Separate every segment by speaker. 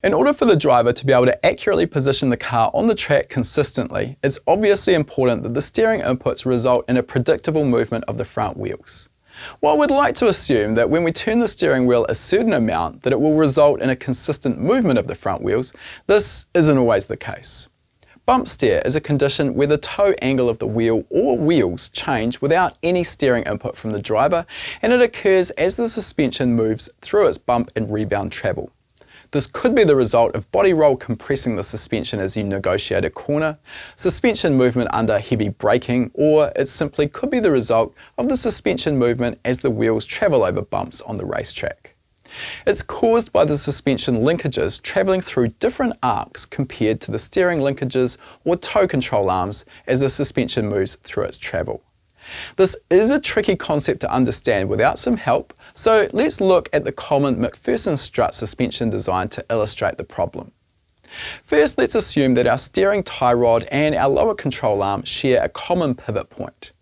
Speaker 1: In order for the driver to be able to accurately position the car on the track consistently, it's obviously important that the steering inputs result in a predictable movement of the front wheels. While we'd like to assume that when we turn the steering wheel a certain amount that it will result in a consistent movement of the front wheels, this isn't always the case. Bump steer is a condition where the toe angle of the wheel or wheels change without any steering input from the driver, and it occurs as the suspension moves through its bump and rebound travel. This could be the result of body roll compressing the suspension as you negotiate a corner, suspension movement under heavy braking, or it simply could be the result of the suspension movement as the wheels travel over bumps on the racetrack. It's caused by the suspension linkages travelling through different arcs compared to the steering linkages or toe control arms as the suspension moves through its travel. This is a tricky concept to understand without some help, so let's look at the common McPherson strut suspension design to illustrate the problem. First, let's assume that our steering tie rod and our lower control arm share a common pivot point.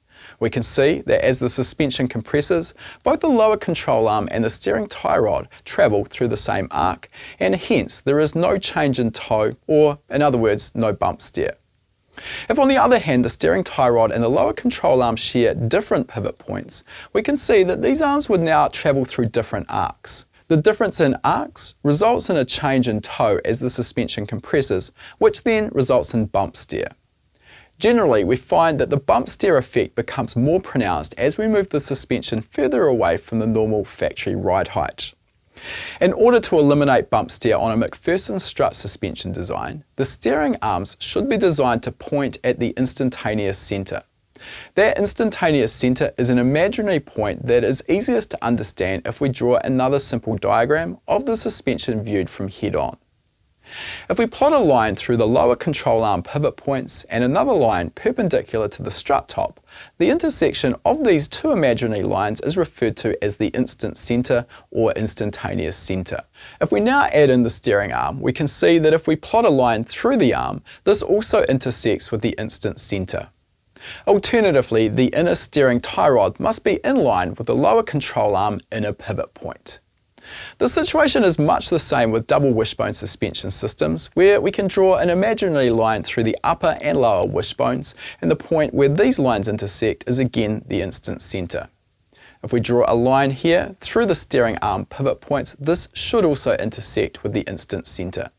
Speaker 1: We can see that as the suspension compresses, both the lower control arm and the steering tie rod travel through the same arc, and hence there is no change in toe, or in other words, no bump steer. If on the other hand the steering tie rod and the lower control arm share different pivot points, we can see that these arms would now travel through different arcs. The difference in arcs results in a change in toe as the suspension compresses, which then results in bump steer. Generally, we find that the bump steer effect becomes more pronounced as we move the suspension further away from the normal factory ride height. In order to eliminate bump steer on a McPherson strut suspension design, the steering arms should be designed to point at the instantaneous centre. That instantaneous centre is an imaginary point that is easiest to understand if we draw another simple diagram of the suspension viewed from head on. If we plot a line through the lower control arm pivot points and another line perpendicular to the strut top, the intersection of these two imaginary lines is referred to as the instant centre or instantaneous centre. If we now add in the steering arm, we can see that if we plot a line through the arm, this also intersects with the instant centre. Alternatively, the inner steering tie rod must be in line with the lower control arm inner pivot point. The situation is much the same with double wishbone suspension systems, where we can draw an imaginary line through the upper and lower wishbones, and the point where these lines intersect is again the instant centre. If we draw a line here through the steering arm pivot points, this should also intersect with the instant centre.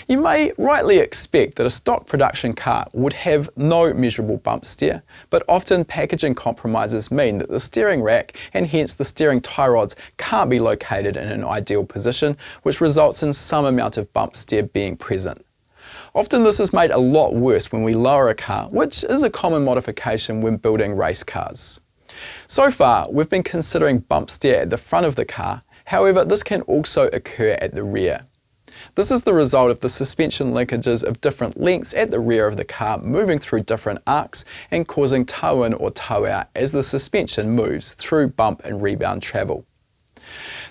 Speaker 1: You may rightly expect that a stock production car would have no measurable bump steer, but often packaging compromises mean that the steering rack and hence the steering tie rods can't be located in an ideal position, which results in some amount of bump steer being present. Often this is made a lot worse when we lower a car, which is a common modification when building race cars. So far, we've been considering bump steer at the front of the car, however this can also occur at the rear. This is the result of the suspension linkages of different lengths at the rear of the car moving through different arcs and causing toe in or toe out as the suspension moves through bump and rebound travel.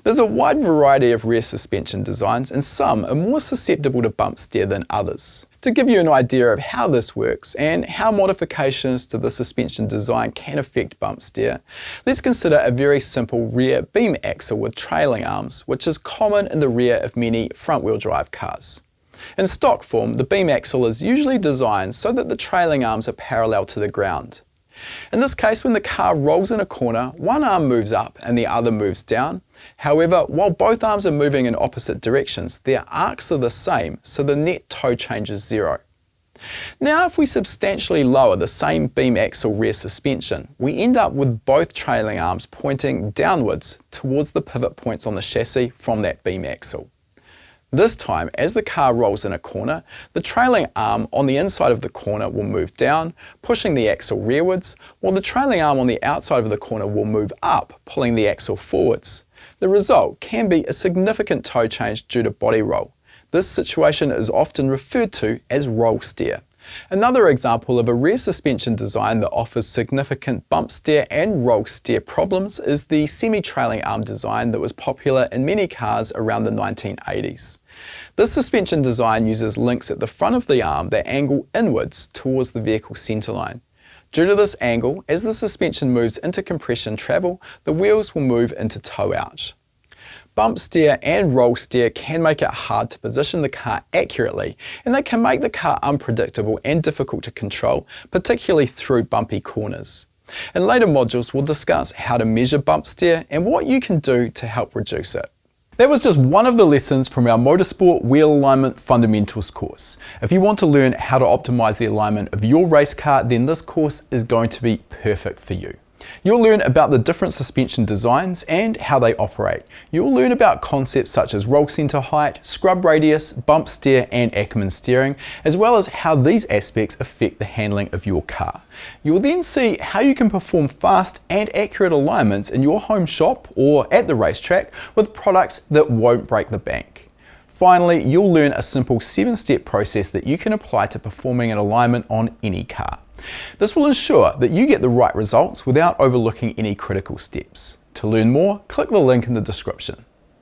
Speaker 1: There's a wide variety of rear suspension designs, and some are more susceptible to bump steer than others. To give you an idea of how this works and how modifications to the suspension design can affect bump steer, let's consider a very simple rear beam axle with trailing arms, which is common in the rear of many front-wheel drive cars. In stock form, the beam axle is usually designed so that the trailing arms are parallel to the ground. In this case, when the car rolls in a corner, one arm moves up and the other moves down. However, while both arms are moving in opposite directions, their arcs are the same, so the net toe change is zero. Now, if we substantially lower the same beam axle rear suspension, we end up with both trailing arms pointing downwards towards the pivot points on the chassis from that beam axle. This time, as the car rolls in a corner, the trailing arm on the inside of the corner will move down, pushing the axle rearwards, while the trailing arm on the outside of the corner will move up, pulling the axle forwards. The result can be a significant toe change due to body roll. This situation is often referred to as roll steer. Another example of a rear suspension design that offers significant bump steer and roll steer problems is the semi-trailing arm design that was popular in many cars around the 1980s. This suspension design uses links at the front of the arm that angle inwards towards the vehicle centerline. Due to this angle, as the suspension moves into compression travel, the wheels will move into toe out. bump steer and roll steer can make it hard to position the car accurately, and they can make the car unpredictable and difficult to control, particularly through bumpy corners. In later modules, we'll discuss how to measure bump steer and what you can do to help reduce it. That was just one of the lessons from our Motorsport Wheel Alignment Fundamentals course. If you want to learn how to optimize the alignment of your race car, then this course is going to be perfect for you. You'll learn about the different suspension designs and how they operate. You'll learn about concepts such as roll center height, scrub radius, bump steer and Ackerman steering, as well as how these aspects affect the handling of your car. You'll then see how you can perform fast and accurate alignments in your home shop or at the racetrack with products that won't break the bank. Finally, you'll learn a simple 7-step process that you can apply to performing an alignment on any car. This will ensure that you get the right results without overlooking any critical steps. To learn more, click the link in the description.